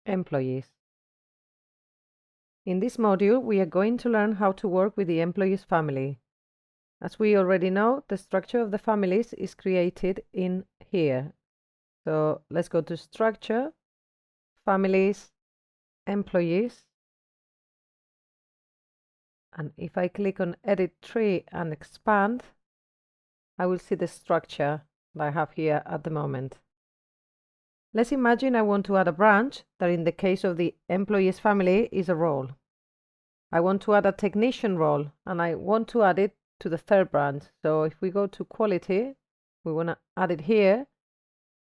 employees. In this module, we are going to learn how to work with the employees family. As we already know, the structure of the families is created in here. So let's go to Structure, Families, Employees. And if I click on Edit Tree and Expand, I will see the structure that I have here at the moment. Let's imagine I want to add a branch that in the case of the employees family is a role. I want to add a technician role and I want to add it to the third branch. So if we go to quality, we want to add it here.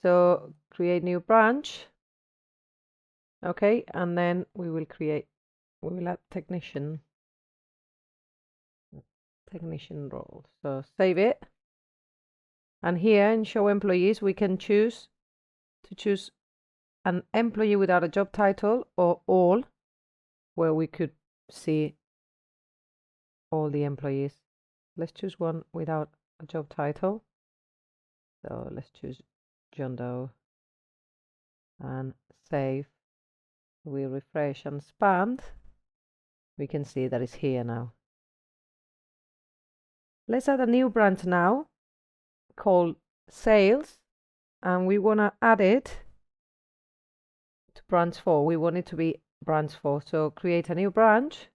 So create new branch. Okay, and then we will add technician role. So save it. And here in show employees, we can choose an employee without a job title or all, where we could see all the employees. Let's choose one without a job title. So let's choose John Doe and save. We refresh and expand. We can see that it's here now. Let's add a new branch now called sales, and we want to add it to branch 4. We want it to be branch 4. So create a new branch.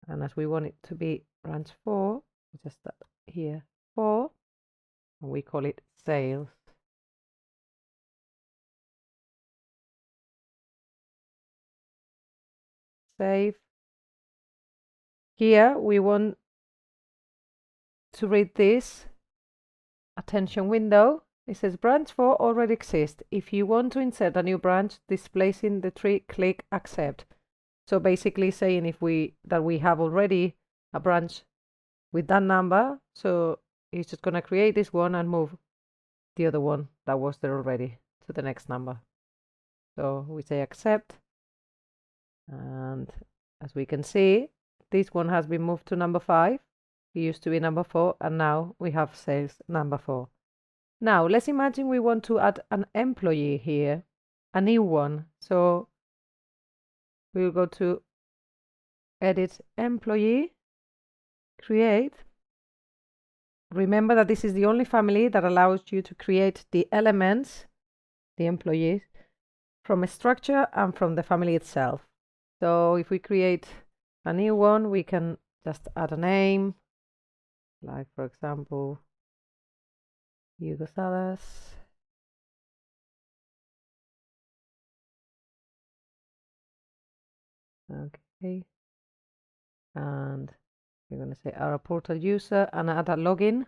And as we want it to be branch 4, just here 4, and we call it sales. Save. Here we want to read this attention window. It says branch 4 already exists. If you want to insert a new branch displacing the tree, click accept. So basically saying that we have already a branch with that number, so it's just going to create this one and move the other one that was there already to the next number. So we say accept, and as we can see, this one has been moved to number 5. It used to be number 4, and now we have sales number 4. Now let's imagine we want to add an employee here, a new one. So we will go to Edit Employee, Create. Remember that this is the only family that allows you to create the elements, the employees, from a structure and from the family itself. So if we create a new one, we can just add a name, like for example, Hugo Salas. Okay. And we're going to say our portal user and add a login.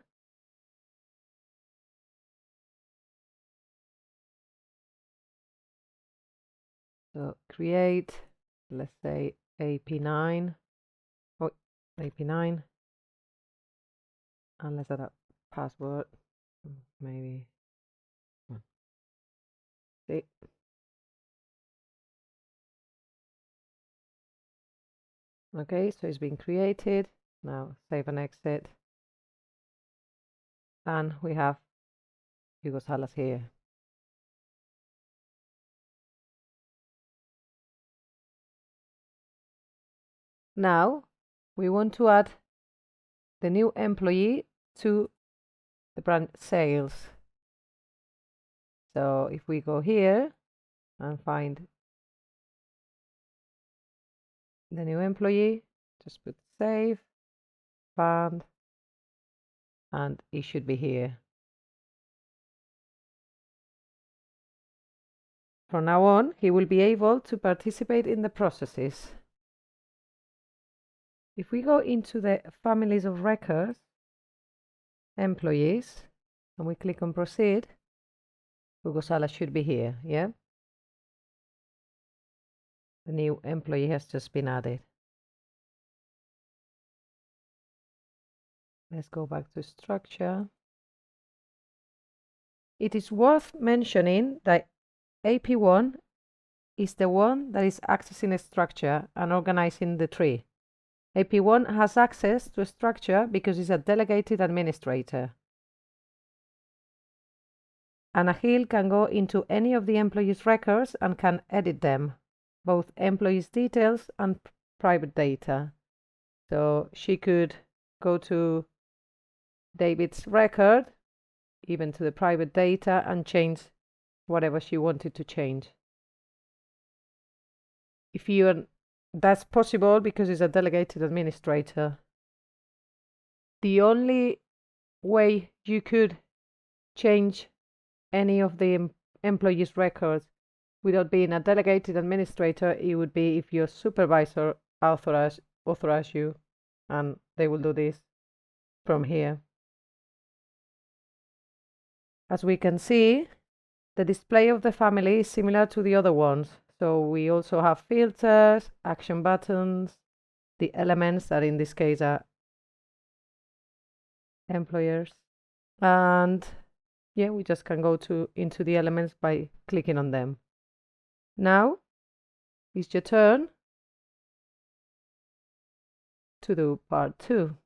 So create, let's say AP9. Oh, AP9. And let's add a password. Maybe. See. Okay, so it's been created. Now save and exit. And we have Hugo Salas here. Now we want to add the new employee to the branch sales. So if we go here and find the new employee, just put save, expand, and it should be here. From now on, he will be able to participate in the processes. If we go into the families of records, employees, and we click on proceed, Hugo Salas should be here, yeah? The new employee has just been added. Let's go back to structure. It is worth mentioning that AP1 is the one that is accessing a structure and organizing the tree. AP1 has access to a structure because it's a delegated administrator. And Ahil can go into any of the employees' records and can edit them, both employees' details and private data. So she could go to David's record, even to the private data, and change whatever she wanted to change. That's possible because it's a delegated administrator. The only way you could change any of the employees' records without being a delegated administrator, it would be if your supervisor authorize you, and they will do this from here. As we can see, the display of the family is similar to the other ones. So we also have filters, action buttons, the elements that in this case are employers. And yeah, we just can go into the elements by clicking on them. Now it's your turn to do part 2.